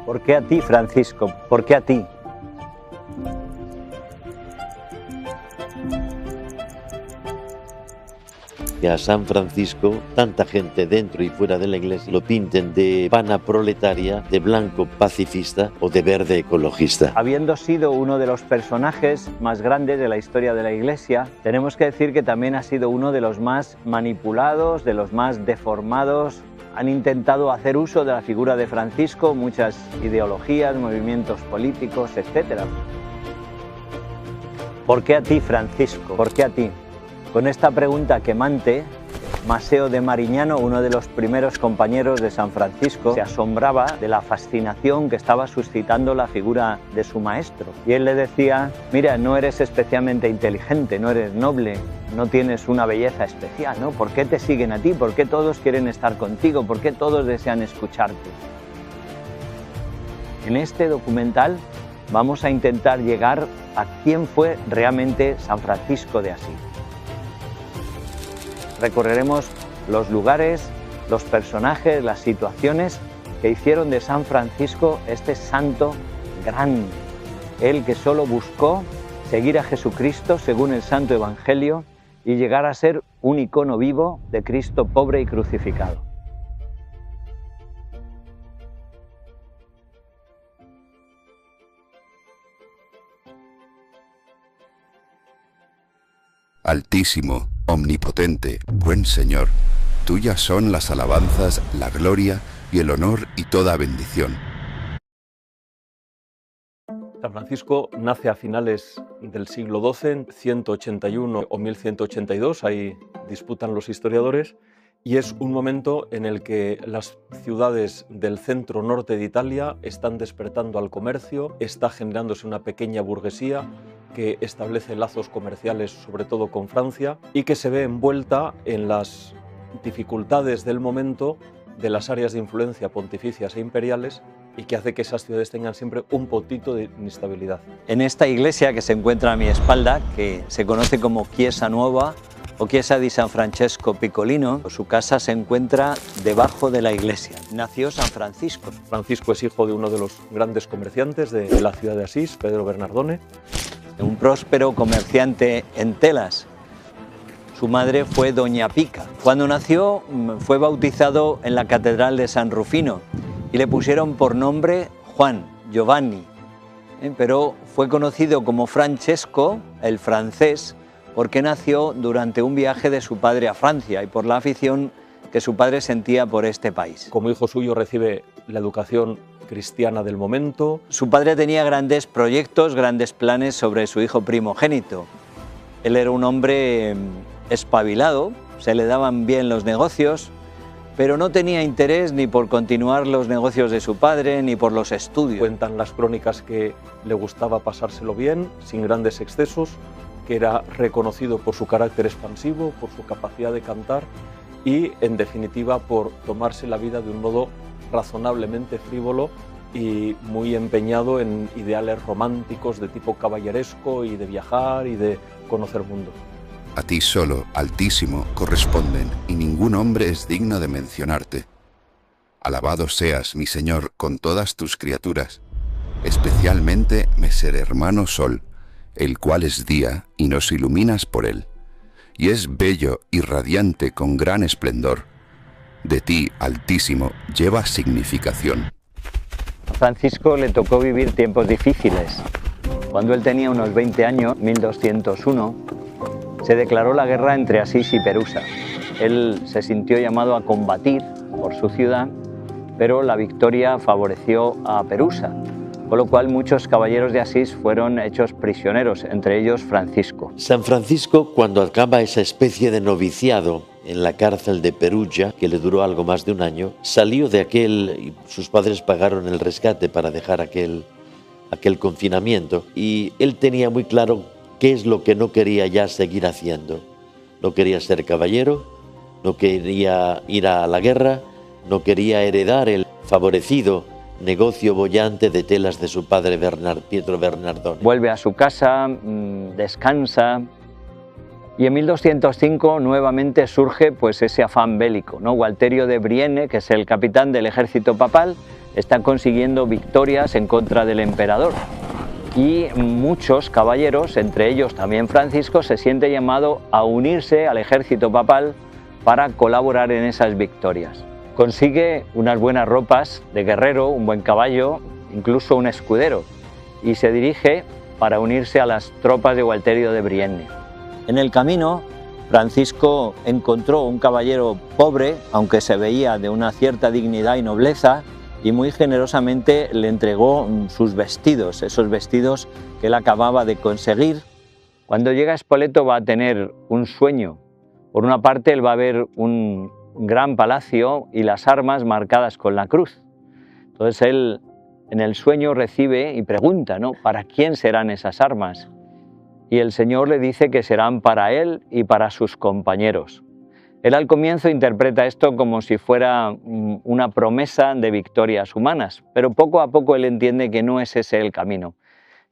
¿Por qué a ti, Francisco? ¿Por qué a ti? Que a San Francisco, tanta gente dentro y fuera de la iglesia lo pinten de pana proletaria, de blanco pacifista o de verde ecologista. Habiendo sido uno de los personajes más grandes de la historia de la iglesia, tenemos que decir que también ha sido uno de los más manipulados, de los más deformados. Han intentado hacer uso de la figura de Francisco muchas ideologías, movimientos políticos, etc. ¿Por qué a ti, Francisco? ¿Por qué a ti? Con esta pregunta quemante, Maseo de Mariñano, uno de los primeros compañeros de San Francisco, se asombraba de la fascinación que estaba suscitando la figura de su maestro. Y él le decía: mira, no eres especialmente inteligente, no eres noble, no tienes una belleza especial, ¿no? ¿Por qué te siguen a ti? ¿Por qué todos quieren estar contigo? ¿Por qué todos desean escucharte? En este documental vamos a intentar llegar a quién fue realmente San Francisco de Asís. Recorreremos los lugares, los personajes, las situaciones que hicieron de San Francisco este santo grande. Él que solo buscó seguir a Jesucristo según el Santo Evangelio y llegar a ser un icono vivo de Cristo pobre y crucificado. Altísimo, omnipotente, buen Señor, tuyas son las alabanzas, la gloria y el honor y toda bendición. San Francisco nace a finales del siglo XII, en 181 o 1182, ahí disputan los historiadores, y es un momento en el que las ciudades del centro norte de Italia están despertando al comercio, está generándose una pequeña burguesía que establece lazos comerciales sobre todo con Francia y que se ve envuelta en las dificultades del momento de las áreas de influencia pontificias e imperiales y que hace que esas ciudades tengan siempre un poquito de inestabilidad. En esta iglesia que se encuentra a mi espalda, que se conoce como Chiesa Nuova o Chiesa di San Francesco Piccolino, su casa se encuentra debajo de la iglesia. Nació San Francisco. Francisco es hijo de uno de los grandes comerciantes de la ciudad de Asís, Pedro Bernardone. Un próspero comerciante en telas. Su madre fue Doña Pica. Cuando nació fue bautizado en la Catedral de San Rufino y le pusieron por nombre Juan, Giovanni, pero fue conocido como Francesco, el francés, porque nació durante un viaje de su padre a Francia y por la afición que su padre sentía por este país. Como hijo suyo recibe la educación cristiana del momento. Su padre tenía grandes proyectos, grandes planes sobre su hijo primogénito. Él era un hombre espabilado, se le daban bien los negocios, pero no tenía interés ni por continuar los negocios de su padre ni por los estudios. Cuentan las crónicas que le gustaba pasárselo bien, sin grandes excesos, que era reconocido por su carácter expansivo, por su capacidad de cantar y, en definitiva, por tomarse la vida de un modo razonablemente frívolo y muy empeñado en ideales románticos de tipo caballeresco y de viajar y de conocer mundo. A ti solo, Altísimo, corresponden, y ningún hombre es digno de mencionarte. Alabado seas, mi Señor, con todas tus criaturas, especialmente Meser Hermano Sol, el cual es día y nos iluminas por él, y es bello y radiante con gran esplendor. De ti, Altísimo, lleva significación. A Francisco le tocó vivir tiempos difíciles. Cuando él tenía unos 20 años, 1201, se declaró la guerra entre Asís y Perusa. Él se sintió llamado a combatir por su ciudad, pero la victoria favoreció a Perusa, con lo cual muchos caballeros de Asís fueron hechos prisioneros, entre ellos Francisco. San Francisco, cuando acaba esa especie de noviciado en la cárcel de Perugia, que le duró algo más de un año, salió de aquel, y sus padres pagaron el rescate para dejar aquel confinamiento, y él tenía muy claro qué es lo que no quería ya seguir haciendo. No quería ser caballero, no quería ir a la guerra, no quería heredar el favorecido negocio boyante de telas de su padre Pietro Bernardone. Vuelve a su casa, descansa, y en 1205 nuevamente surge pues ese afán bélico, ¿no? Gualterio de Brienne, que es el capitán del ejército papal, está consiguiendo victorias en contra del emperador. Y muchos caballeros, entre ellos también Francisco, se siente llamado a unirse al ejército papal para colaborar en esas victorias. Consigue unas buenas ropas de guerrero, un buen caballo, incluso un escudero, y se dirige para unirse a las tropas de Gualterio de Brienne. En el camino, Francisco encontró un caballero pobre, aunque se veía de una cierta dignidad y nobleza, y muy generosamente le entregó sus vestidos, esos vestidos que él acababa de conseguir. Cuando llega a Spoleto va a tener un sueño. Por una parte, él va a ver un gran palacio y las armas marcadas con la cruz. Entonces él en el sueño recibe y pregunta, ¿no?, ¿para quién serán esas armas? Y el Señor le dice que serán para él y para sus compañeros. Él al comienzo interpreta esto como si fuera una promesa de victorias humanas, pero poco a poco él entiende que no es ese el camino.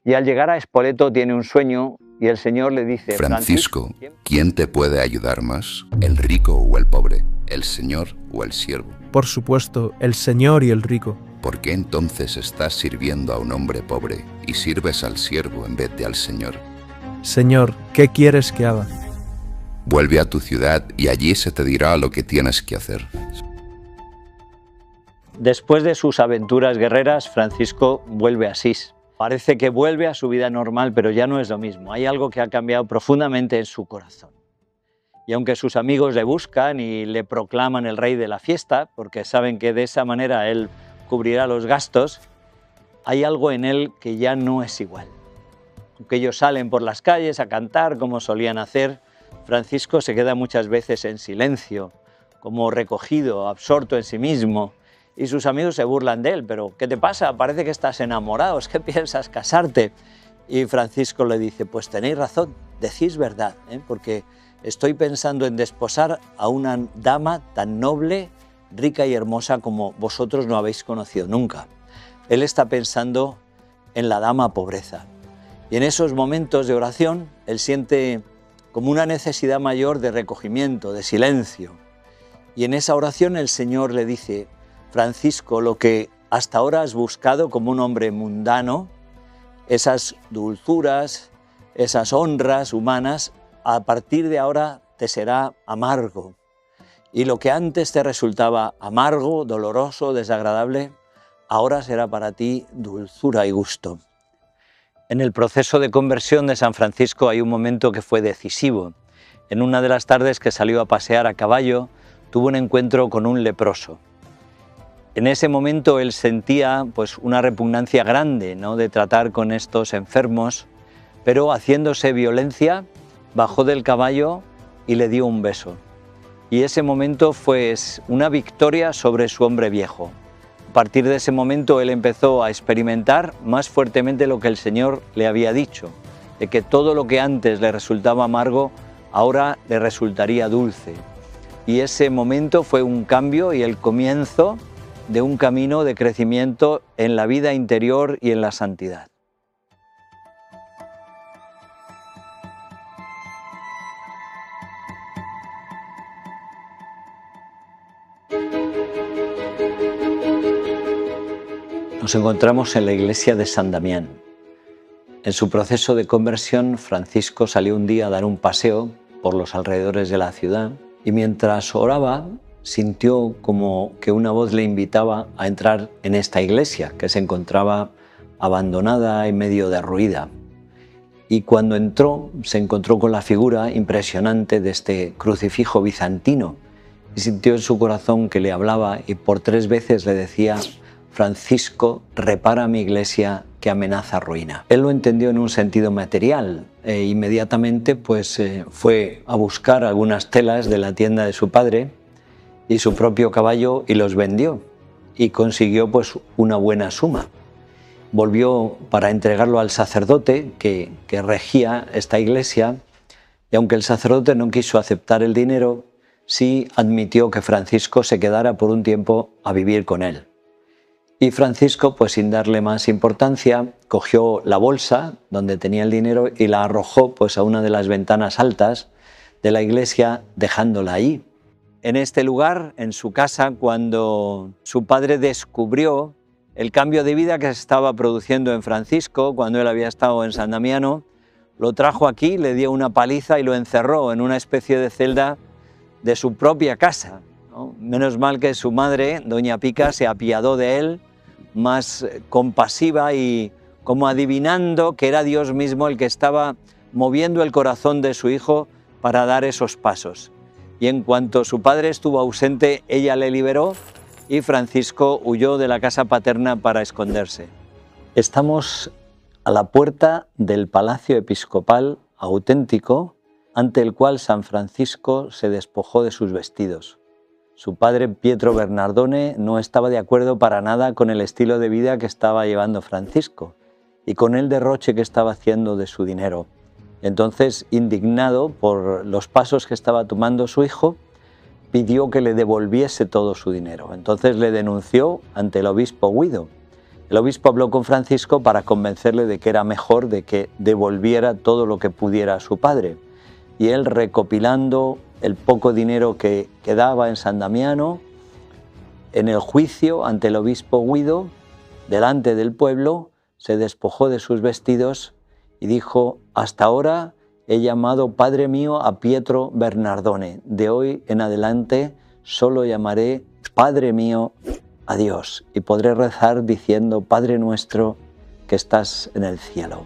Y al llegar a Spoleto tiene un sueño y el Señor le dice: Francisco, ¿quién te puede ayudar más? ¿El rico o el pobre? ¿El señor o el siervo? Por supuesto, el señor y el rico. ¿Por qué entonces estás sirviendo a un hombre pobre y sirves al siervo en vez de al señor? Señor, ¿qué quieres que haga? Vuelve a tu ciudad y allí se te dirá lo que tienes que hacer. Después de sus aventuras guerreras, Francisco vuelve a Asís. Parece que vuelve a su vida normal, pero ya no es lo mismo. Hay algo que ha cambiado profundamente en su corazón. Y aunque sus amigos le buscan y le proclaman el rey de la fiesta, porque saben que de esa manera él cubrirá los gastos, hay algo en él que ya no es igual. Aunque ellos salen por las calles a cantar como solían hacer, Francisco se queda muchas veces en silencio, como recogido, absorto en sí mismo, y sus amigos se burlan de él. ¿Pero qué te pasa? Parece que estás enamorado, ¿es que piensas casarte? Y Francisco le dice: pues tenéis razón, decís verdad, porque estoy pensando en desposar a una dama tan noble, rica y hermosa como vosotros no habéis conocido nunca. Él está pensando en la dama pobreza. Y en esos momentos de oración, él siente como una necesidad mayor de recogimiento, de silencio. Y en esa oración el Señor le dice: Francisco, lo que hasta ahora has buscado como un hombre mundano, esas dulzuras, esas honras humanas, a partir de ahora te será amargo. Y lo que antes te resultaba amargo, doloroso, desagradable, ahora será para ti dulzura y gusto. En el proceso de conversión de San Francisco hay un momento que fue decisivo. En una de las tardes que salió a pasear a caballo, tuvo un encuentro con un leproso. En ese momento él sentía pues una repugnancia grande, ¿no?, de tratar con estos enfermos, pero haciéndose violencia, bajó del caballo y le dio un beso. Y ese momento fue una victoria sobre su hombre viejo. A partir de ese momento él empezó a experimentar más fuertemente lo que el Señor le había dicho, de que todo lo que antes le resultaba amargo, ahora le resultaría dulce. Y ese momento fue un cambio y el comienzo de un camino de crecimiento en la vida interior y en la santidad. Nos encontramos en la iglesia de San Damián. En su proceso de conversión, Francisco salió un día a dar un paseo por los alrededores de la ciudad y mientras oraba sintió como que una voz le invitaba a entrar en esta iglesia que se encontraba abandonada y medio derruida. Y cuando entró se encontró con la figura impresionante de este crucifijo bizantino y sintió en su corazón que le hablaba y por 3 veces le decía: Francisco, repara mi iglesia que amenaza ruina. Él lo entendió en un sentido material e inmediatamente fue a buscar algunas telas de la tienda de su padre y su propio caballo y los vendió y consiguió una buena suma. Volvió para entregarlo al sacerdote que regía esta iglesia y aunque el sacerdote no quiso aceptar el dinero, sí admitió que Francisco se quedara por un tiempo a vivir con él. Y Francisco, sin darle más importancia, cogió la bolsa donde tenía el dinero y la arrojó a una de las ventanas altas de la iglesia, dejándola ahí. En este lugar, en su casa, cuando su padre descubrió El cambio de vida que se estaba produciendo en Francisco cuando él había estado en San Damiano, lo trajo aquí, le dio una paliza y lo encerró en una especie de celda de su propia casa, ¿no? Menos mal que su madre, doña Pica, se apiadó de él, más compasiva y como adivinando que era Dios mismo el que estaba moviendo el corazón de su hijo para dar esos pasos. Y en cuanto su padre estuvo ausente, ella le liberó y Francisco huyó de la casa paterna para esconderse. Estamos a la puerta del Palacio Episcopal auténtico, ante el cual San Francisco se despojó de sus vestidos. Su padre, Pietro Bernardone, no estaba de acuerdo para nada con el estilo de vida que estaba llevando Francisco y con el derroche que estaba haciendo de su dinero. Entonces, indignado por los pasos que estaba tomando su hijo, pidió que le devolviese todo su dinero. Entonces le denunció ante el obispo Guido. El obispo habló con Francisco para convencerle de que era mejor de que devolviera todo lo que pudiera a su padre. Y él, recopilando el poco dinero que quedaba en San Damiano, en el juicio ante el obispo Guido, delante del pueblo, se despojó de sus vestidos y dijo: hasta ahora he llamado Padre mío a Pietro Bernardone. De hoy en adelante solo llamaré Padre mío a Dios y podré rezar diciendo: Padre nuestro que estás en el cielo.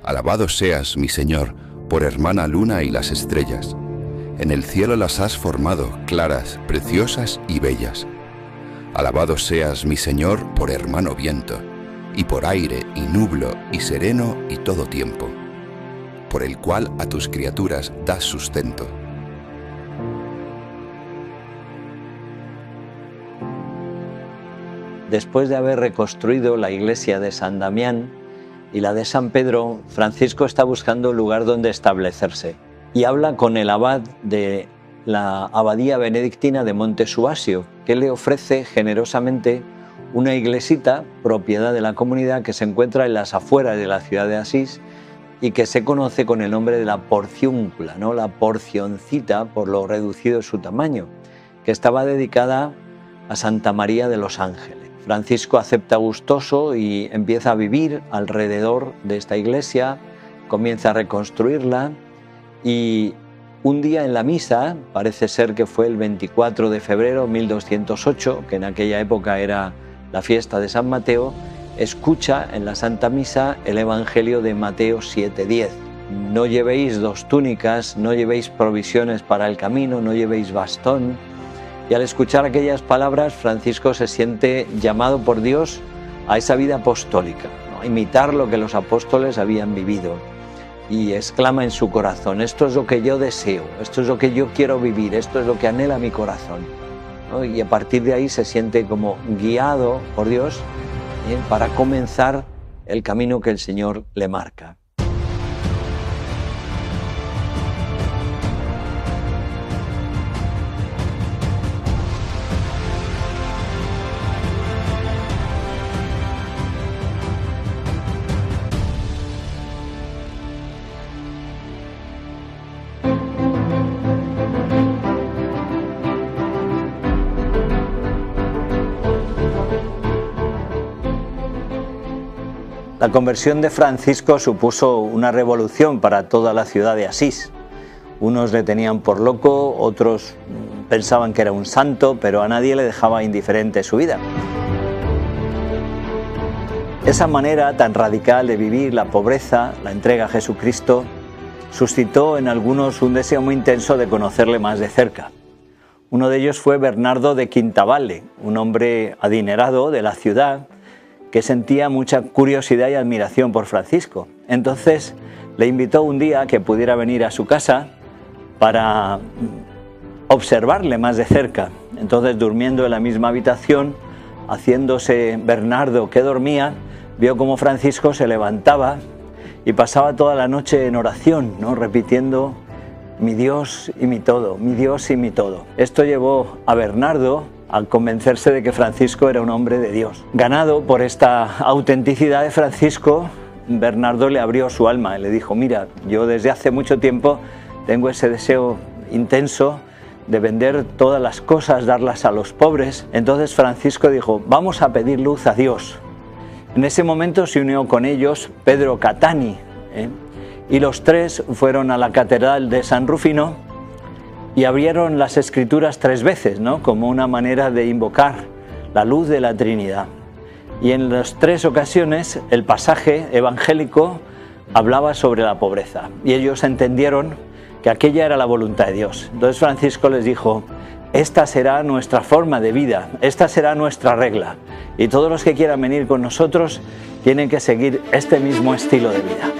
Alabado seas, mi Señor, por hermana luna y las estrellas. En el cielo las has formado, claras, preciosas y bellas. Alabado seas, mi Señor, por hermano viento, y por aire, y nublo, y sereno, y todo tiempo, por el cual a tus criaturas das sustento. Después de haber reconstruido la iglesia de San Damián y la de San Pedro, Francisco está buscando un lugar donde establecerse y habla con el abad de la abadía benedictina de Monte Subasio, que le ofrece generosamente una iglesita, propiedad de la comunidad, que se encuentra en las afueras de la ciudad de Asís y que se conoce con el nombre de la Porciúncula, ¿no? La porcioncita, por lo reducido de su tamaño, que estaba dedicada a Santa María de los Ángeles. Francisco acepta gustoso y empieza a vivir alrededor de esta iglesia, comienza a reconstruirla y un día en la misa, parece ser que fue el 24 de febrero de 1208, que en aquella época era la fiesta de San Mateo, escucha en la Santa Misa el Evangelio de Mateo 7:10. No llevéis dos túnicas, no llevéis provisiones para el camino, no llevéis bastón. Y al escuchar aquellas palabras, Francisco se siente llamado por Dios a esa vida apostólica, ¿no? A imitar lo que los apóstoles habían vivido. Y exclama en su corazón: esto es lo que yo deseo, esto es lo que yo quiero vivir, esto es lo que anhela mi corazón, ¿no? Y a partir de ahí se siente como guiado por Dios, para comenzar el camino que el Señor le marca. La conversión de Francisco supuso una revolución para toda la ciudad de Asís. Unos le tenían por loco, otros pensaban que era un santo, pero a nadie le dejaba indiferente su vida. Esa manera tan radical de vivir la pobreza, la entrega a Jesucristo, suscitó en algunos un deseo muy intenso de conocerle más de cerca. Uno de ellos fue Bernardo de Quintavalle, un hombre adinerado de la ciudad, que sentía mucha curiosidad y admiración por Francisco. Entonces le invitó un día a que pudiera venir a su casa para observarle más de cerca. Entonces, durmiendo en la misma habitación, haciéndose Bernardo que dormía, vio cómo Francisco se levantaba y pasaba toda la noche en oración, ¿no? Repitiendo: mi Dios y mi todo, mi Dios y mi todo. Esto llevó a Bernardo a convencerse de que Francisco era un hombre de Dios. Ganado por esta autenticidad de Francisco, Bernardo le abrió su alma y le dijo: mira, yo desde hace mucho tiempo tengo ese deseo intenso de vender todas las cosas, darlas a los pobres. Entonces Francisco dijo: vamos a pedir luz a Dios. En ese momento se unió con ellos Pedro Catani, y los tres fueron a la catedral de San Rufino y abrieron las Escrituras 3 veces, ¿no?, como una manera de invocar la luz de la Trinidad. Y en las 3 ocasiones el pasaje evangélico hablaba sobre la pobreza y ellos entendieron que aquella era la voluntad de Dios. Entonces Francisco les dijo: esta será nuestra forma de vida, esta será nuestra regla, y todos los que quieran venir con nosotros tienen que seguir este mismo estilo de vida.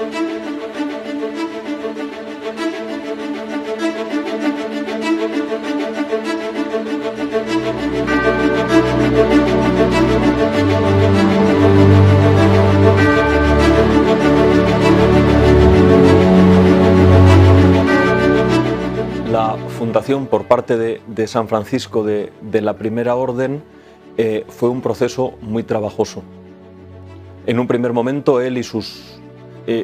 La fundación por parte de San Francisco de la Primera Orden fue un proceso muy trabajoso. En un primer momento él y sus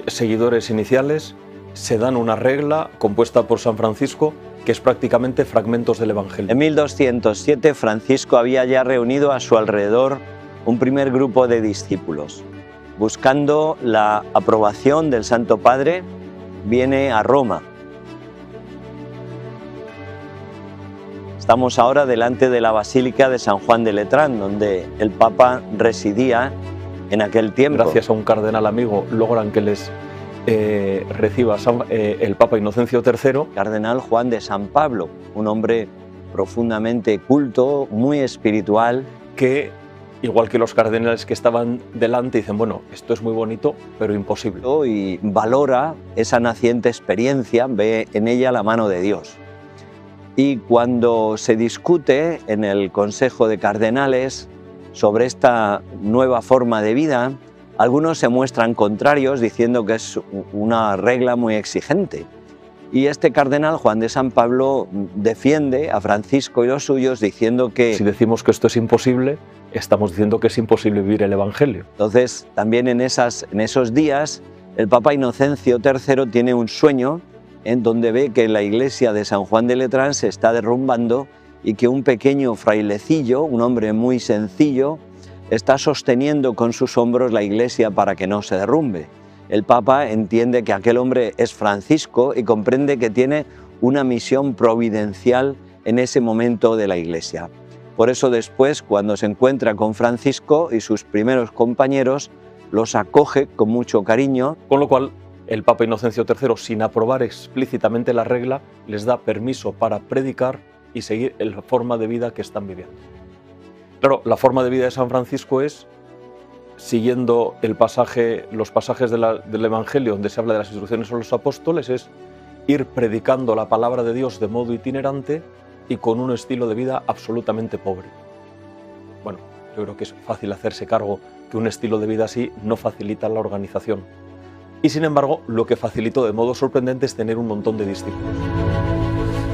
seguidores iniciales se dan una regla compuesta por San Francisco que es prácticamente fragmentos del Evangelio. En 1207 Francisco había ya reunido a su alrededor un primer grupo de discípulos. Buscando la aprobación del Santo Padre, viene a Roma. Estamos ahora delante de la Basílica de San Juan de Letrán, donde el Papa residía en aquel tiempo. Gracias a un cardenal amigo logran que les reciba el Papa Inocencio III. Cardenal Juan de San Pablo, un hombre profundamente culto, muy espiritual. Que, igual que los cardenales que estaban delante, dicen: bueno, esto es muy bonito, pero imposible. Y valora esa naciente experiencia, ve en ella la mano de Dios. Y cuando se discute en el Consejo de Cardenales sobre esta nueva forma de vida, algunos se muestran contrarios diciendo que es una regla muy exigente. Y este cardenal Juan de San Pablo defiende a Francisco y los suyos diciendo que... Si decimos que esto es imposible, estamos diciendo que es imposible vivir el Evangelio. Entonces, también en esos días, el Papa Inocencio III tiene un sueño en donde ve que la iglesia de San Juan de Letrán se está derrumbando y que un pequeño frailecillo, un hombre muy sencillo, está sosteniendo con sus hombros la iglesia para que no se derrumbe. El Papa entiende que aquel hombre es Francisco y comprende que tiene una misión providencial en ese momento de la iglesia. Por eso después, cuando se encuentra con Francisco y sus primeros compañeros, los acoge con mucho cariño. Con lo cual, el Papa Inocencio III, sin aprobar explícitamente la regla, les da permiso para predicar y seguir la forma de vida que están viviendo. Claro, la forma de vida de San Francisco es, siguiendo los pasajes del Evangelio donde se habla de las instrucciones a los apóstoles, es ir predicando la palabra de Dios de modo itinerante y con un estilo de vida absolutamente pobre. Bueno, yo creo que es fácil hacerse cargo que un estilo de vida así no facilita la organización. Y sin embargo, lo que facilitó de modo sorprendente es tener un montón de discípulos.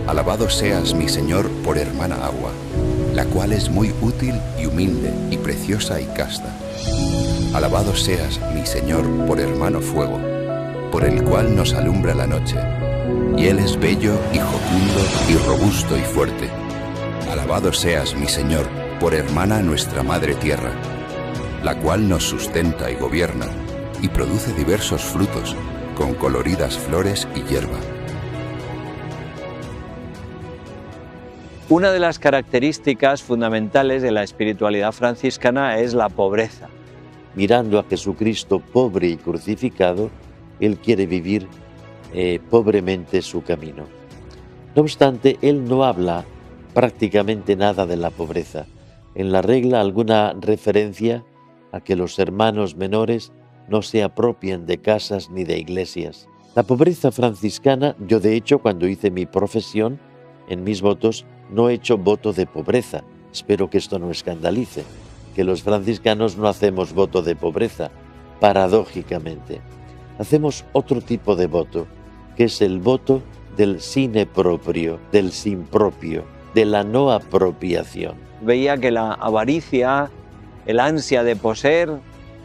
Alabado seas, mi Señor, por hermana agua, la cual es muy útil y humilde y preciosa y casta. Alabado seas, mi Señor, por hermano fuego, por el cual nos alumbra la noche, y él es bello y jocundo y robusto y fuerte. Alabado seas, mi Señor, por hermana nuestra madre tierra, la cual nos sustenta y gobierna, y produce diversos frutos, con coloridas flores y hierba. Una de las características fundamentales de la espiritualidad franciscana es la pobreza. Mirando a Jesucristo pobre y crucificado, él quiere vivir pobremente su camino. No obstante, él no habla prácticamente nada de la pobreza. En la regla alguna referencia a que los hermanos menores no se apropien de casas ni de iglesias. La pobreza franciscana, yo de hecho cuando hice mi profesión, en mis votos, no he hecho voto de pobreza. Espero que esto no escandalice, que los franciscanos no hacemos voto de pobreza, paradójicamente. Hacemos otro tipo de voto, que es el voto del sine proprio, del sin propio, de la no apropiación. veía que la avaricia, el ansia de poseer,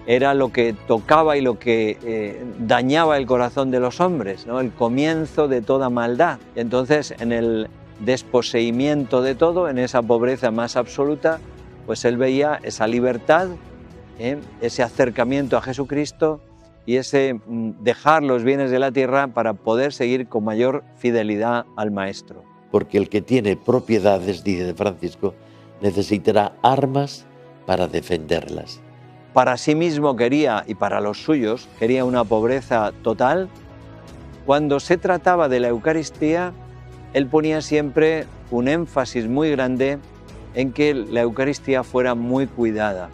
era lo que tocaba y lo que dañaba el corazón de los hombres, ¿no? El comienzo de toda maldad. Entonces, en el desposeimiento de todo, en esa pobreza más absoluta, pues él veía esa libertad, ese acercamiento a Jesucristo y ese dejar los bienes de la tierra para poder seguir con mayor fidelidad al Maestro. Porque el que tiene propiedades, dice Francisco, necesitará armas para defenderlas. Para sí mismo quería, y para los suyos, quería una pobreza total. Cuando se trataba de la Eucaristía, él ponía siempre un énfasis muy grande en que la Eucaristía fuera muy cuidada.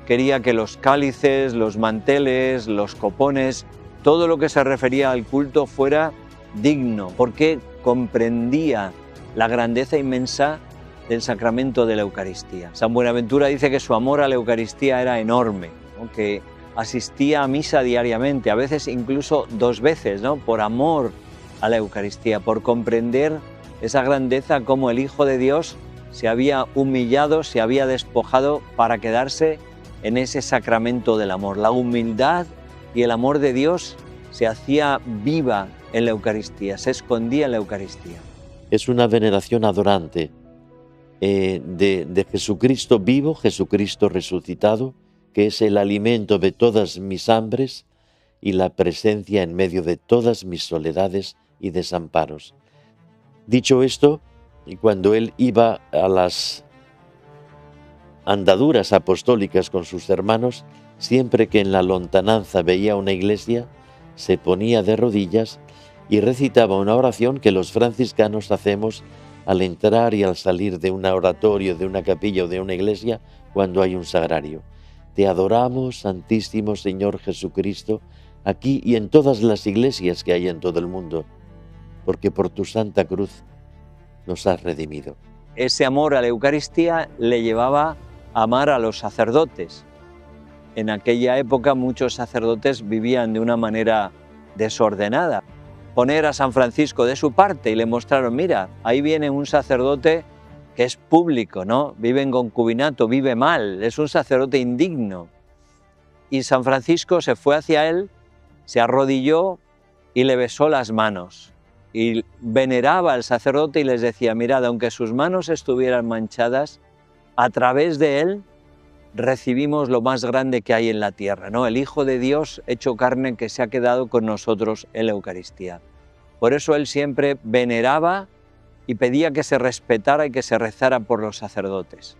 Quería que los cálices, los manteles, los copones, todo lo que se refería al culto fuera digno, porque comprendía la grandeza inmensa del sacramento de la Eucaristía. San Buenaventura dice que su amor a la Eucaristía era enorme, ¿no? Que asistía a misa diariamente, a veces incluso 2 veces, ¿no? Por amor a la Eucaristía, por comprender esa grandeza como el Hijo de Dios se había humillado, se había despojado para quedarse en ese sacramento del amor. La humildad y el amor de Dios se hacía viva en la Eucaristía, se escondía en la Eucaristía. Es una veneración adorante de Jesucristo vivo, Jesucristo resucitado, que es el alimento de todas mis hambres y la presencia en medio de todas mis soledades y desamparos. Dicho esto, y cuando él iba a las andaduras apostólicas con sus hermanos, siempre que en la lontananza veía una iglesia, se ponía de rodillas y recitaba una oración que los franciscanos hacemos al entrar y al salir de un oratorio, de una capilla o de una iglesia cuando hay un sagrario. Te adoramos, Santísimo Señor Jesucristo, aquí y en todas las iglesias que hay en todo el mundo, porque por tu Santa Cruz nos has redimido. Ese amor a la Eucaristía le llevaba a amar a los sacerdotes. En aquella época muchos sacerdotes vivían de una manera desordenada. Poner a San Francisco de su parte y le mostraron, mira, ahí viene un sacerdote que es público, ¿no? Vive en concubinato, vive mal, es un sacerdote indigno. Y San Francisco se fue hacia él, se arrodilló y le besó las manos. Y veneraba al sacerdote y les decía, mirad, aunque sus manos estuvieran manchadas, a través de él recibimos lo más grande que hay en la tierra, ¿no? El Hijo de Dios hecho carne que se ha quedado con nosotros en la Eucaristía. Por eso él siempre veneraba y pedía que se respetara y que se rezara por los sacerdotes.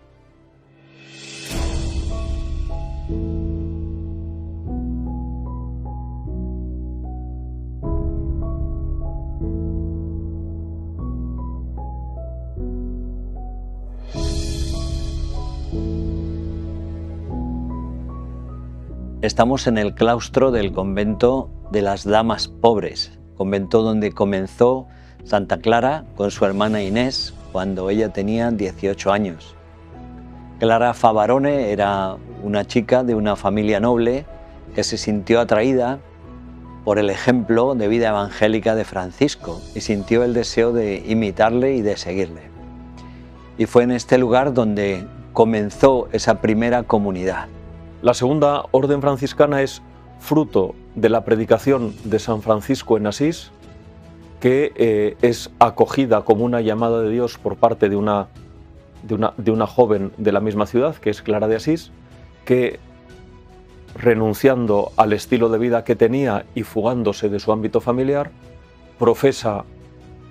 Estamos en el claustro del convento de las Damas Pobres, convento donde comenzó Santa Clara con su hermana Inés cuando ella tenía 18 años. Clara Favarone era una chica de una familia noble que se sintió atraída por el ejemplo de vida evangélica de Francisco y sintió el deseo de imitarle y de seguirle. Y fue en este lugar donde comenzó esa primera comunidad. La segunda orden franciscana es fruto de la predicación de San Francisco en Asís, que es acogida como una llamada de Dios por parte de una joven de la misma ciudad, que es Clara de Asís, que renunciando al estilo de vida que tenía y fugándose de su ámbito familiar, profesa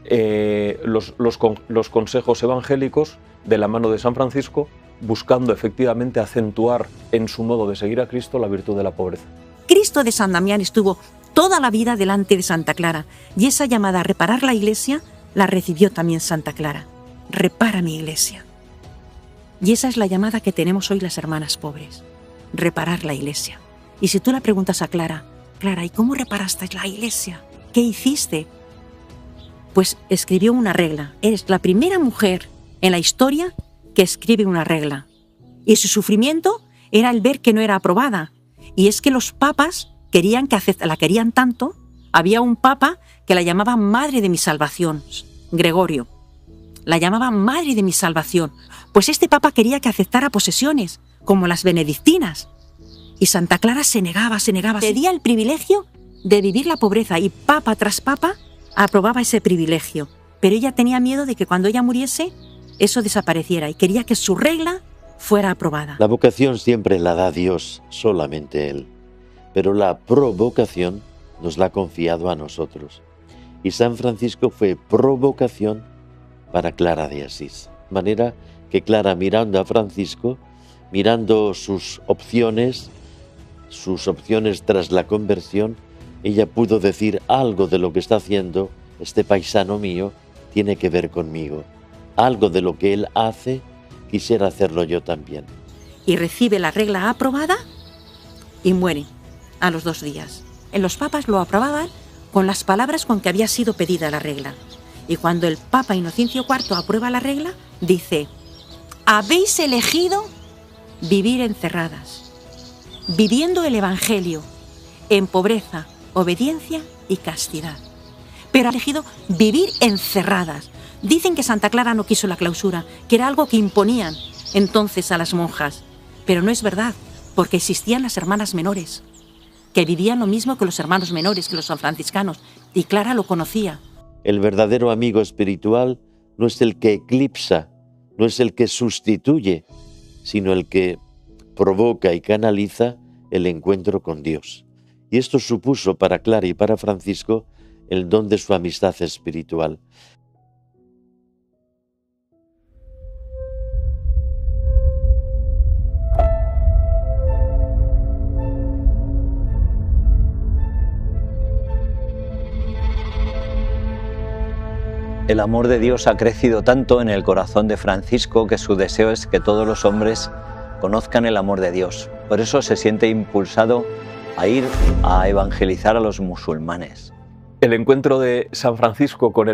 los consejos evangélicos de la mano de San Francisco, buscando efectivamente acentuar en su modo de seguir a Cristo la virtud de la pobreza. Cristo de San Damián estuvo toda la vida delante de Santa Clara y esa llamada a reparar la iglesia la recibió también Santa Clara. Repara mi iglesia. Y esa es la llamada que tenemos hoy las hermanas pobres, reparar la iglesia. Y si tú le preguntas a Clara, Clara, ¿y cómo reparaste la iglesia? ¿Qué hiciste? Pues escribió una regla. Eres la primera mujer en la historia que escribe una regla. Y su sufrimiento era el ver que no era aprobada. Y es que los papas la querían tanto. Había un papa que la llamaba Madre de mi Salvación, Gregorio. La llamaban Madre de mi Salvación, pues este papa quería que aceptara posesiones, como las benedictinas. Y Santa Clara se negaba. Pedía el privilegio de vivir la pobreza y papa tras papa aprobaba ese privilegio. Pero ella tenía miedo de que cuando ella muriese, eso desapareciera y quería que su regla fuera aprobada. La vocación siempre la da Dios, solamente Él. Pero la provocación nos la ha confiado a nosotros. Y San Francisco fue provocación para Clara de Asís. De manera que Clara, mirando a Francisco, mirando sus opciones tras la conversión, ella pudo decir: algo de lo que está haciendo este paisano mío tiene que ver conmigo. Algo de lo que él hace, quisiera hacerlo yo también. Y recibe la regla aprobada y muere a los 2 días. En los papas lo aprobaban con las palabras con que había sido pedida la regla. Y cuando el Papa Inocencio IV aprueba la regla, dice: habéis elegido vivir encerradas, viviendo el Evangelio en pobreza, obediencia y castidad. Pero ha elegido vivir encerradas. Dicen que Santa Clara no quiso la clausura, que era algo que imponían entonces a las monjas. Pero no es verdad, porque existían las hermanas menores, que vivían lo mismo que los hermanos menores, que los sanfranciscanos, y Clara lo conocía. El verdadero amigo espiritual no es el que eclipsa, no es el que sustituye, sino el que provoca y canaliza el encuentro con Dios. Y esto supuso para Clara y para Francisco el don de su amistad espiritual. El amor de Dios ha crecido tanto en el corazón de Francisco que su deseo es que todos los hombres conozcan el amor de Dios. Por eso se siente impulsado a ir a evangelizar a los musulmanes. El encuentro de San Francisco con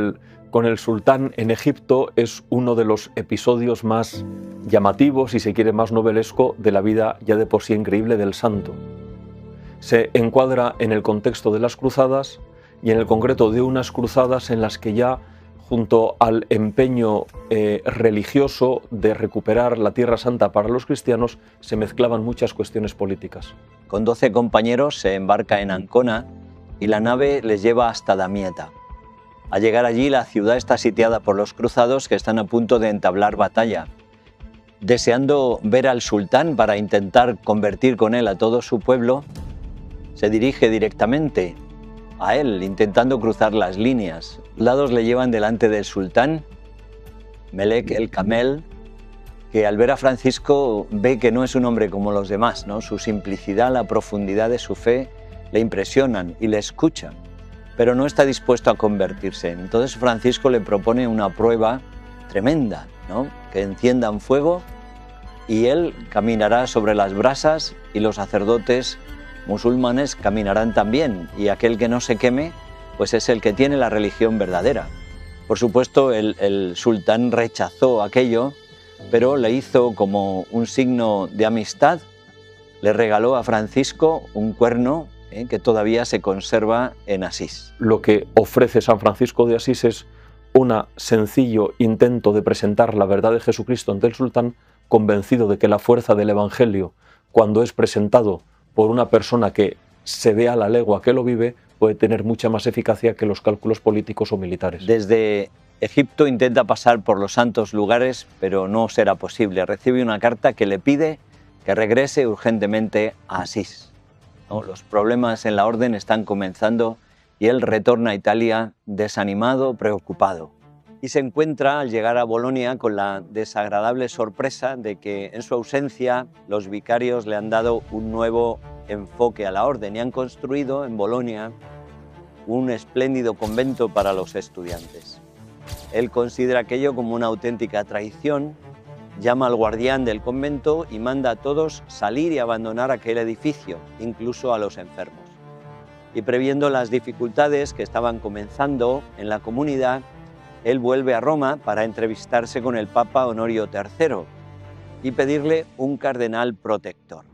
el sultán en Egipto es uno de los episodios más llamativos y, si quiere, más novelesco de la vida ya de por sí increíble del santo. Se encuadra en el contexto de las cruzadas y en el concreto de unas cruzadas en las que ya, junto al empeño religioso de recuperar la Tierra Santa para los cristianos, se mezclaban muchas cuestiones políticas. Con 12 compañeros se embarca en Ancona y la nave les lleva hasta Damieta. Al llegar allí, la ciudad está sitiada por los cruzados, que están a punto de entablar batalla. Deseando ver al sultán para intentar convertir con él a todo su pueblo, se dirige directamente a él, intentando cruzar las líneas. Los soldados le llevan delante del sultán, Melek el Camel, que al ver a Francisco ve que no es un hombre como los demás, ¿no? Su simplicidad, la profundidad de su fe le impresionan y le escuchan, pero no está dispuesto a convertirse. Entonces Francisco le propone una prueba tremenda, ¿no? Que enciendan fuego y él caminará sobre las brasas y los sacerdotes musulmanes caminarán también, y aquel que no se queme pues es el que tiene la religión verdadera. Por supuesto, el sultán rechazó aquello, pero le hizo como un signo de amistad, le regaló a Francisco un cuerno que todavía se conserva en Asís. Lo que ofrece San Francisco de Asís es un sencillo intento de presentar la verdad de Jesucristo ante el sultán, convencido de que la fuerza del Evangelio, cuando es presentado por una persona que se ve a la legua que lo vive, puede tener mucha más eficacia que los cálculos políticos o militares. Desde Egipto intenta pasar por los santos lugares, pero no será posible. Recibe una carta que le pide que regrese urgentemente a Asís, ¿no? Los problemas en la orden están comenzando y él retorna a Italia desanimado, preocupado. Y se encuentra al llegar a Bolonia con la desagradable sorpresa de que en su ausencia los vicarios le han dado un nuevo enfoque a la orden y han construido en Bolonia un espléndido convento para los estudiantes. Él considera aquello como una auténtica traición, llama al guardián del convento y manda a todos salir y abandonar aquel edificio, incluso a los enfermos. Y previendo las dificultades que estaban comenzando en la comunidad, él vuelve a Roma para entrevistarse con el Papa Honorio III y pedirle un cardenal protector.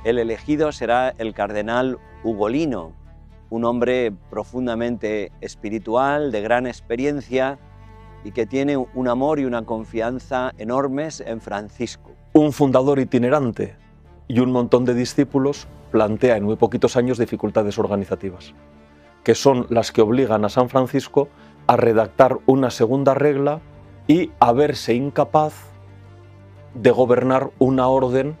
El elegido será el cardenal Ugolino, un hombre profundamente espiritual, de gran experiencia, y que tiene un amor y una confianza enormes en Francisco. Un fundador itinerante y un montón de discípulos plantea en muy poquitos años dificultades organizativas, que son las que obligan a San Francisco a redactar una segunda regla y a verse incapaz de gobernar una orden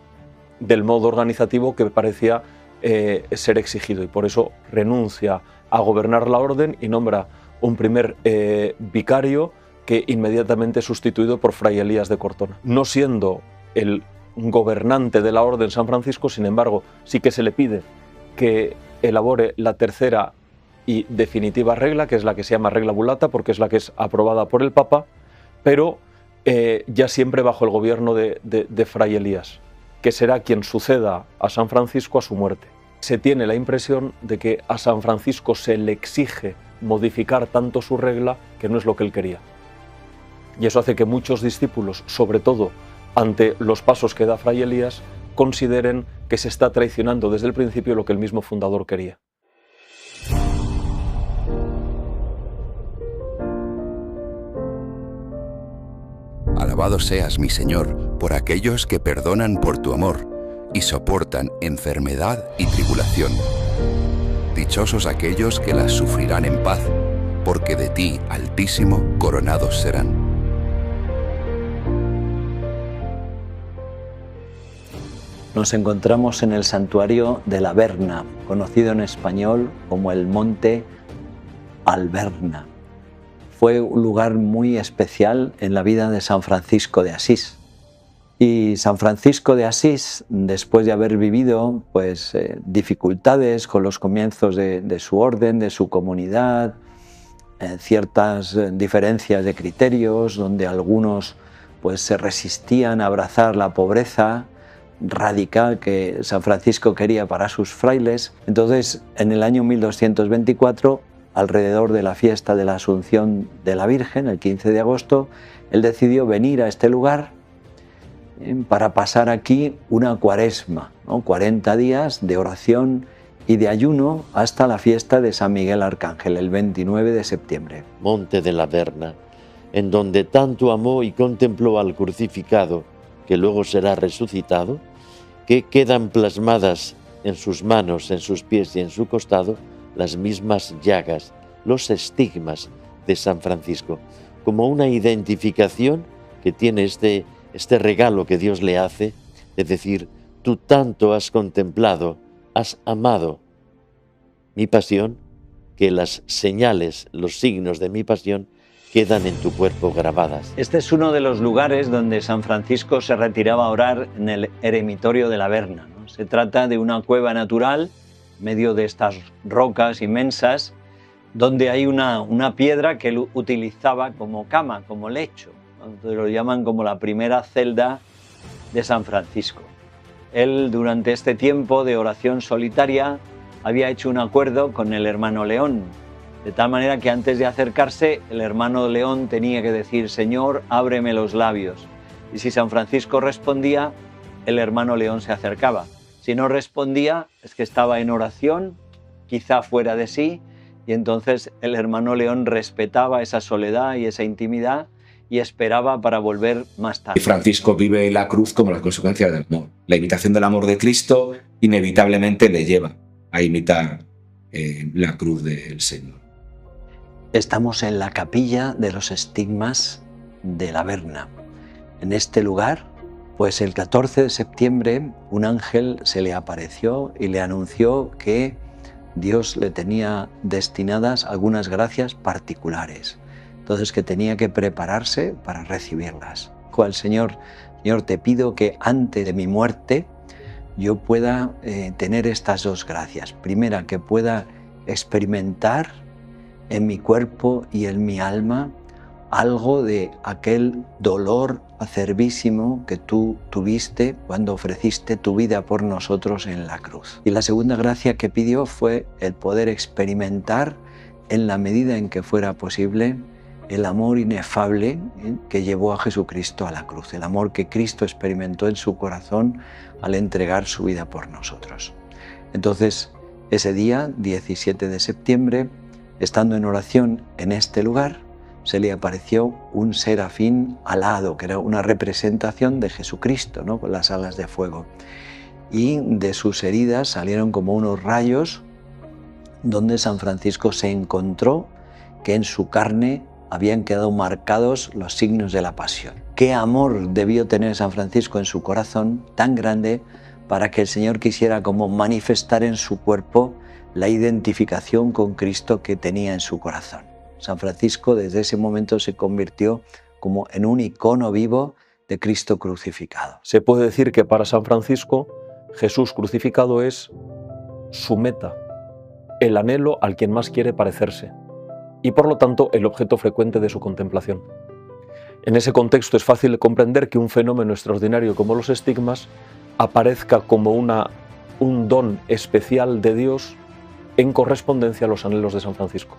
del modo organizativo que parecía ser exigido, y por eso renuncia a gobernar la orden y nombra un primer vicario que inmediatamente es sustituido por Fray Elías de Cortona. No siendo el gobernante de la orden San Francisco, sin embargo, sí que se le pide que elabore la tercera y definitiva regla, que es la que se llama regla Bulata, porque es la que es aprobada por el Papa, pero ya siempre bajo el gobierno de Fray Elías, que será quien suceda a San Francisco a su muerte. Se tiene la impresión de que a San Francisco se le exige modificar tanto su regla que no es lo que él quería. Y eso hace que muchos discípulos, sobre todo ante los pasos que da Fray Elías, consideren que se está traicionando desde el principio lo que el mismo fundador quería. Alabado seas, mi Señor, por aquellos que perdonan por tu amor y soportan enfermedad y tribulación. Dichosos aquellos que las sufrirán en paz, porque de ti, Altísimo, coronados serán. Nos encontramos en el santuario de la Verna, conocido en español como el Monte Alverna. Fue un lugar muy especial en la vida de San Francisco de Asís. Y San Francisco de Asís, después de haber vivido dificultades con los comienzos de su orden, de su comunidad, ciertas diferencias de criterios, donde algunos se resistían a abrazar la pobreza radical que San Francisco quería para sus frailes. Entonces, en el año 1224, alrededor de la fiesta de la Asunción de la Virgen, el 15 de agosto, él decidió venir a este lugar para pasar aquí una cuaresma, ¿no? 40 días de oración y de ayuno hasta la fiesta de San Miguel Arcángel, el 29 de septiembre. Monte de la Verna, en donde tanto amó y contempló al crucificado, que luego será resucitado, que quedan plasmadas en sus manos, en sus pies y en su costado las mismas llagas, los estigmas de San Francisco, como una identificación que tiene este regalo que Dios le hace, es decir, tú tanto has contemplado, has amado mi pasión, que las señales, los signos de mi pasión quedan en tu cuerpo grabadas. Este es uno de los lugares donde San Francisco se retiraba a orar en el eremitorio de la Verna, ¿no? Se trata de una cueva natural, medio de estas rocas inmensas, donde hay una piedra que él utilizaba como cama, como lecho. Entonces lo llaman como la primera celda de San Francisco. Él, durante este tiempo de oración solitaria, había hecho un acuerdo con el hermano León, de tal manera que antes de acercarse, el hermano León tenía que decir: Señor, ábreme los labios. Y si San Francisco respondía, el hermano León se acercaba. Si no respondía, es que estaba en oración, quizá fuera de sí, y entonces el hermano León respetaba esa soledad y esa intimidad y esperaba para volver más tarde. Y Francisco vive la cruz como la consecuencia del amor. La imitación del amor de Cristo inevitablemente le lleva a imitar la cruz del Señor. Estamos en la capilla de los estigmas de la Verna. En este lugar, pues el 14 de septiembre, un ángel se le apareció y le anunció que Dios le tenía destinadas algunas gracias particulares. Entonces, que tenía que prepararse para recibirlas. Dijo al Señor: Señor, te pido que antes de mi muerte yo pueda tener estas dos gracias. Primera, que pueda experimentar en mi cuerpo y en mi alma algo de aquel dolor acervísimo que tú tuviste cuando ofreciste tu vida por nosotros en la cruz. Y la segunda gracia que pidió fue el poder experimentar, en la medida en que fuera posible, el amor inefable que llevó a Jesucristo a la cruz, el amor que Cristo experimentó en su corazón al entregar su vida por nosotros. Entonces, ese día, 17 de septiembre, estando en oración en este lugar, se le apareció un serafín alado, que era una representación de Jesucristo, ¿no? Con las alas de fuego. Y de sus heridas salieron como unos rayos, donde San Francisco se encontró que en su carne habían quedado marcados los signos de la pasión. Qué amor debió tener San Francisco en su corazón, tan grande, para que el Señor quisiera como manifestar en su cuerpo la identificación con Cristo que tenía en su corazón. San Francisco desde ese momento se convirtió como en un icono vivo de Cristo crucificado. Se puede decir que para San Francisco Jesús crucificado es su meta, el anhelo al quien más quiere parecerse y por lo tanto el objeto frecuente de su contemplación. En ese contexto es fácil comprender que un fenómeno extraordinario como los estigmas aparezca como un don especial de Dios en correspondencia a los anhelos de San Francisco,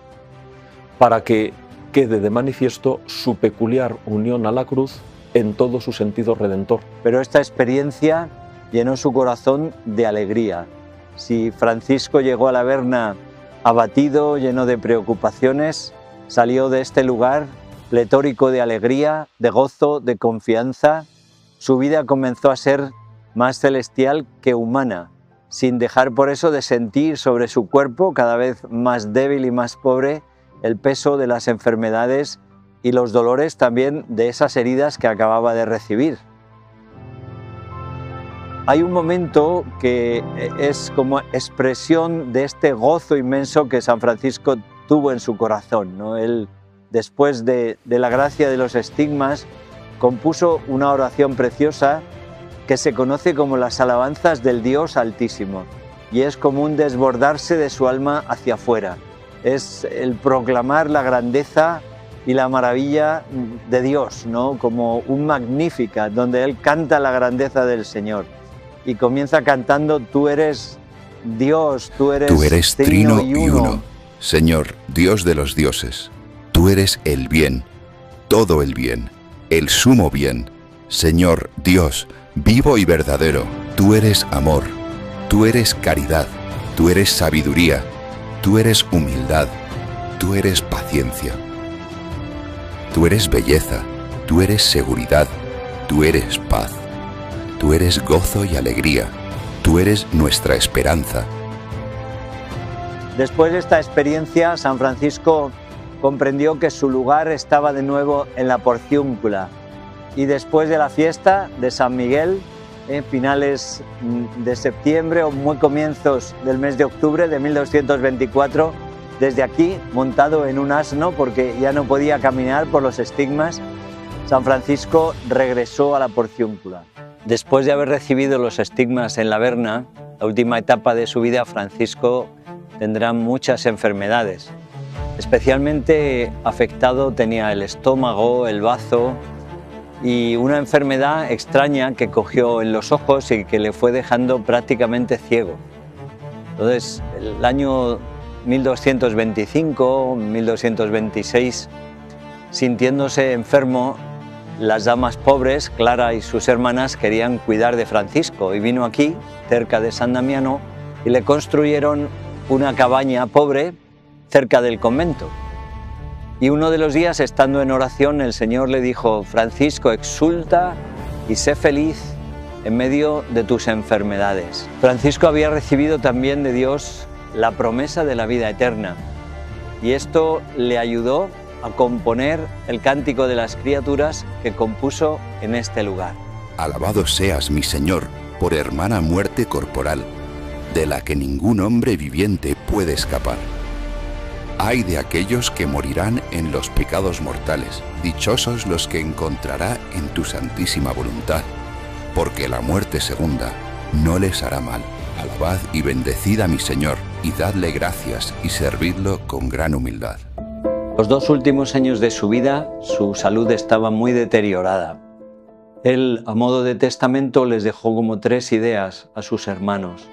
para que quede de manifiesto su peculiar unión a la cruz en todo su sentido redentor. Pero esta experiencia llenó su corazón de alegría. Si Francisco llegó a la Verna abatido, lleno de preocupaciones, salió de este lugar pletórico de alegría, de gozo, de confianza. Su vida comenzó a ser más celestial que humana, sin dejar por eso de sentir sobre su cuerpo, cada vez más débil y más pobre, el peso de las enfermedades y los dolores también de esas heridas que acababa de recibir. Hay un momento que es como expresión de este gozo inmenso que San Francisco tuvo en su corazón, ¿no? Él, después de la gracia de los estigmas, compuso una oración preciosa que se conoce como las alabanzas del Dios Altísimo, y es como un desbordarse de su alma hacia afuera. Es el proclamar la grandeza y la maravilla de Dios, ¿no? Como un Magnífica, donde él canta la grandeza del Señor. Y comienza cantando: tú eres Dios, tú eres trino y uno, Señor, Dios de los dioses. Tú eres el bien, todo el bien, el sumo bien. Señor, Dios, vivo y verdadero. Tú eres amor, tú eres caridad, tú eres sabiduría, tú eres humildad, tú eres paciencia. Tú eres belleza, tú eres seguridad, tú eres paz. Tú eres gozo y alegría, tú eres nuestra esperanza. Después de esta experiencia, San Francisco comprendió que su lugar estaba de nuevo en la Porciúncula. Y después de la fiesta de San Miguel, en finales de septiembre o muy comienzos del mes de octubre de 1224, desde aquí, montado en un asno porque ya no podía caminar por los estigmas, San Francisco regresó a la Porciúncula. Después de haber recibido los estigmas en la Verna, la última etapa de su vida, Francisco tendrá muchas enfermedades. Especialmente afectado tenía el estómago, el bazo y una enfermedad extraña que cogió en los ojos y que le fue dejando prácticamente ciego. Entonces, el año 1225, 1226, sintiéndose enfermo, las damas pobres, Clara y sus hermanas, querían cuidar de Francisco y vino aquí, cerca de San Damiano, y le construyeron una cabaña pobre cerca del convento. Y uno de los días, estando en oración, el Señor le dijo: Francisco, exulta y sé feliz en medio de tus enfermedades. Francisco había recibido también de Dios la promesa de la vida eterna, y esto le ayudó a componer el Cántico de las Criaturas que compuso en este lugar. Alabado seas, mi Señor, por hermana muerte corporal, de la que ningún hombre viviente puede escapar. Ay de aquellos que morirán en los pecados mortales, dichosos los que encontrará en tu santísima voluntad, porque la muerte segunda no les hará mal. Alabad y bendecid a mi Señor, y dadle gracias y servidlo con gran humildad. Los 2 últimos años de su vida, su salud estaba muy deteriorada. Él, a modo de testamento, les dejó como 3 ideas a sus hermanos,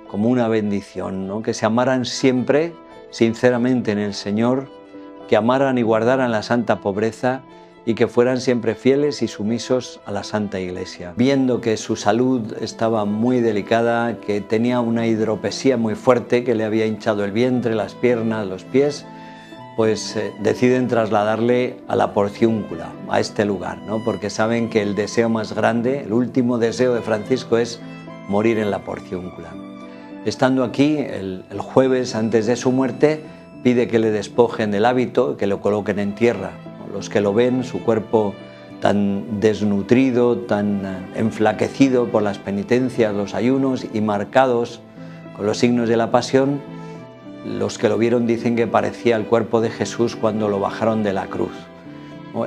como una bendición, ¿no? Que se amaran siempre, sinceramente en el Señor, que amaran y guardaran la santa pobreza y que fueran siempre fieles y sumisos a la Santa Iglesia. Viendo que su salud estaba muy delicada, que tenía una hidropesía muy fuerte, que le había hinchado el vientre, las piernas, los pies, pues deciden trasladarle a la Porciúncula, a este lugar, ¿no? Porque saben que el deseo más grande, el último deseo de Francisco es morir en la Porciúncula. Estando aquí, el jueves antes de su muerte, pide que le despojen del hábito, que lo coloquen en tierra. Los que lo ven, su cuerpo tan desnutrido, tan enflaquecido por las penitencias, los ayunos y marcados con los signos de la pasión, los que lo vieron dicen que parecía el cuerpo de Jesús cuando lo bajaron de la cruz.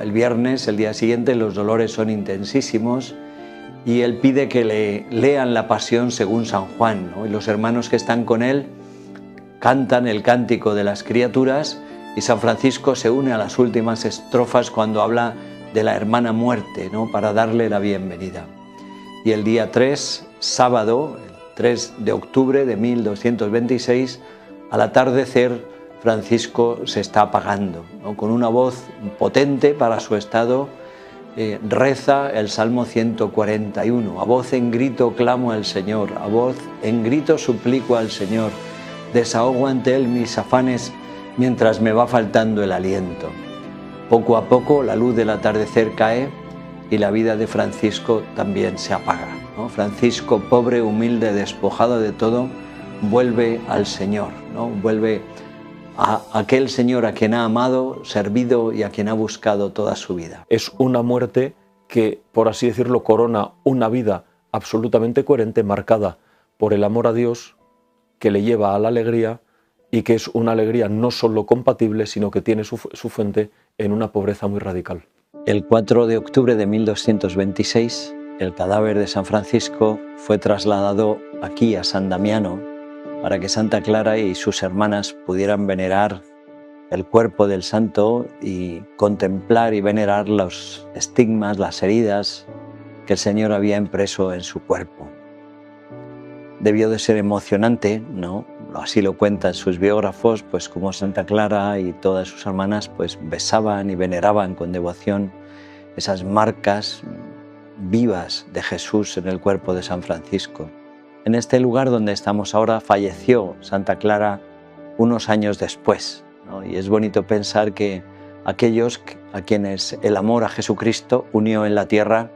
El viernes, el día siguiente, los dolores son intensísimos y él pide que le lean la pasión según San Juan, ¿no? Y los hermanos que están con él cantan el cántico de las criaturas y San Francisco se une a las últimas estrofas cuando habla de la hermana muerte, ¿no? Para darle la bienvenida. Y el día 3, sábado, el 3 de octubre de 1226, al atardecer, Francisco se está apagando, ¿no? Con una voz potente para su estado, reza el Salmo 141. A voz en grito clamo al Señor, a voz en grito suplico al Señor. Desahogo ante Él mis afanes mientras me va faltando el aliento. Poco a poco la luz del atardecer cae y la vida de Francisco también se apaga, ¿no? Francisco, pobre, humilde, despojado de todo, vuelve al Señor, ¿no? Vuelve a aquel Señor a quien ha amado, servido y a quien ha buscado toda su vida. Es una muerte que, por así decirlo, corona una vida absolutamente coherente, marcada por el amor a Dios, que le lleva a la alegría y que es una alegría no solo compatible, sino que tiene su fuente en una pobreza muy radical. El 4 de octubre de 1226, el cadáver de San Francisco fue trasladado aquí a San Damiano para que Santa Clara y sus hermanas pudieran venerar el cuerpo del santo y contemplar y venerar los estigmas, las heridas que el Señor había impreso en su cuerpo. Debió de ser emocionante, ¿no? Así lo cuentan sus biógrafos, pues como Santa Clara y todas sus hermanas pues besaban y veneraban con devoción esas marcas vivas de Jesús en el cuerpo de San Francisco. En este lugar donde estamos ahora falleció Santa Clara unos años después, ¿no? Y es bonito pensar que aquellos a quienes el amor a Jesucristo unió en la tierra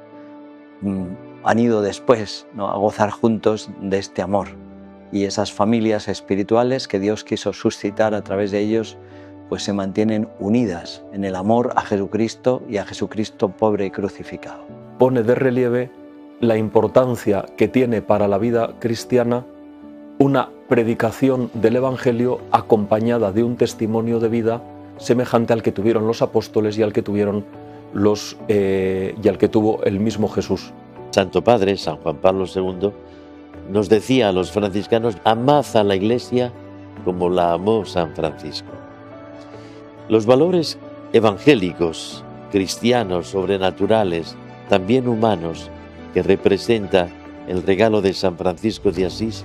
han ido después, ¿no? A gozar juntos de este amor. Y esas familias espirituales que Dios quiso suscitar a través de ellos, pues se mantienen unidas en el amor a Jesucristo y a Jesucristo pobre y crucificado. Pone de relieve la importancia que tiene para la vida cristiana una predicación del Evangelio acompañada de un testimonio de vida semejante al que tuvieron los apóstoles y al que tuvieron y al que tuvo el mismo Jesús. Santo Padre, San Juan Pablo II, nos decía a los franciscanos: amad a la Iglesia como la amó San Francisco. Los valores evangélicos, cristianos, sobrenaturales, también humanos, que representa el regalo de San Francisco de Asís,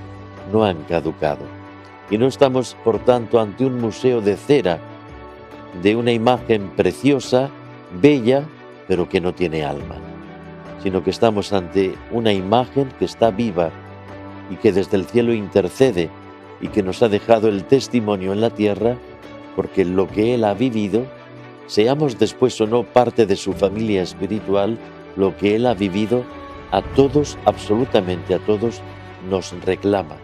no han caducado. Y no estamos, por tanto, ante un museo de cera, de una imagen preciosa, bella, pero que no tiene alma, sino que estamos ante una imagen que está viva y que desde el cielo intercede y que nos ha dejado el testimonio en la tierra, porque lo que Él ha vivido, seamos después o no parte de su familia espiritual, lo que Él ha vivido a todos, absolutamente a todos, nos reclama.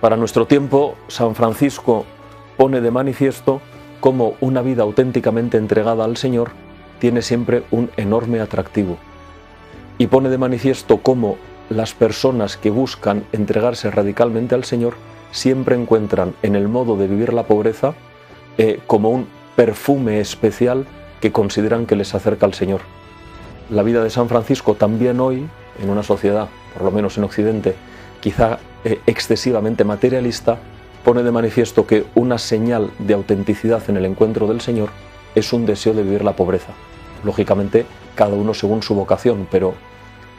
Para nuestro tiempo, San Francisco pone de manifiesto cómo una vida auténticamente entregada al Señor tiene siempre un enorme atractivo. Y pone de manifiesto cómo las personas que buscan entregarse radicalmente al Señor siempre encuentran en el modo de vivir la pobreza como un perfume especial que consideran que les acerca al Señor. La vida de San Francisco también hoy, en una sociedad, por lo menos en Occidente, quizá excesivamente materialista, pone de manifiesto que una señal de autenticidad en el encuentro del Señor es un deseo de vivir la pobreza. Lógicamente, cada uno según su vocación, pero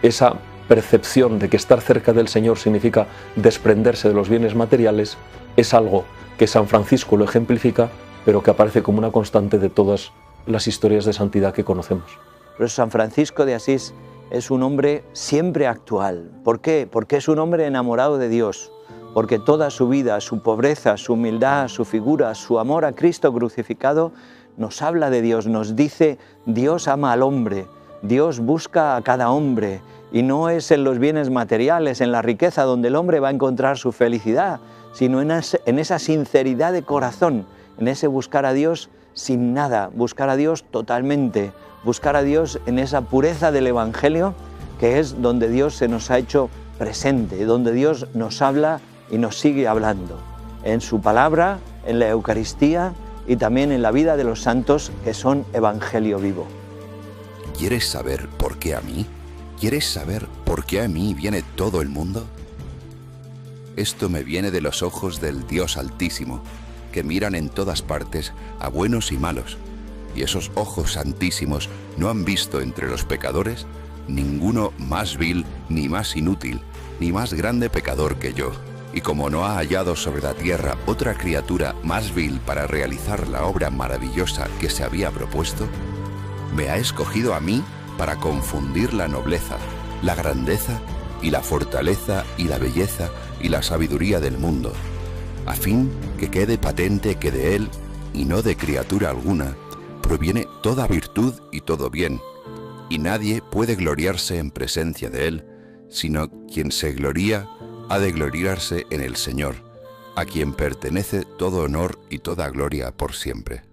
esa percepción de que estar cerca del Señor significa desprenderse de los bienes materiales es algo que San Francisco lo ejemplifica, pero que aparece como una constante de todas las historias de santidad que conocemos. Por eso San Francisco de Asís es un hombre siempre actual. ¿Por qué? Porque es un hombre enamorado de Dios, porque toda su vida, su pobreza, su humildad, su figura, su amor a Cristo crucificado, nos habla de Dios, nos dice: Dios ama al hombre, Dios busca a cada hombre, y no es en los bienes materiales, en la riqueza, donde el hombre va a encontrar su felicidad, sino en esa sinceridad de corazón, en ese buscar a Dios sin nada, buscar a Dios totalmente, buscar a Dios en esa pureza del Evangelio, que es donde Dios se nos ha hecho presente, donde Dios nos habla y nos sigue hablando, en su palabra, en la Eucaristía y también en la vida de los santos, que son Evangelio vivo. ¿Quieres saber por qué a mí? ¿Quieres saber por qué a mí viene todo el mundo? Esto me viene de los ojos del Dios Altísimo, que miran en todas partes a buenos y malos, y esos ojos santísimos no han visto entre los pecadores ninguno más vil, ni más inútil, ni más grande pecador que yo. Y como no ha hallado sobre la tierra otra criatura más vil para realizar la obra maravillosa que se había propuesto, me ha escogido a mí para confundir la nobleza, la grandeza y la fortaleza y la belleza y la sabiduría del mundo, a fin que quede patente que de él, y no de criatura alguna, proviene toda virtud y todo bien, y nadie puede gloriarse en presencia de él, sino quien se gloría ha de gloriarse en el Señor, a quien pertenece todo honor y toda gloria por siempre.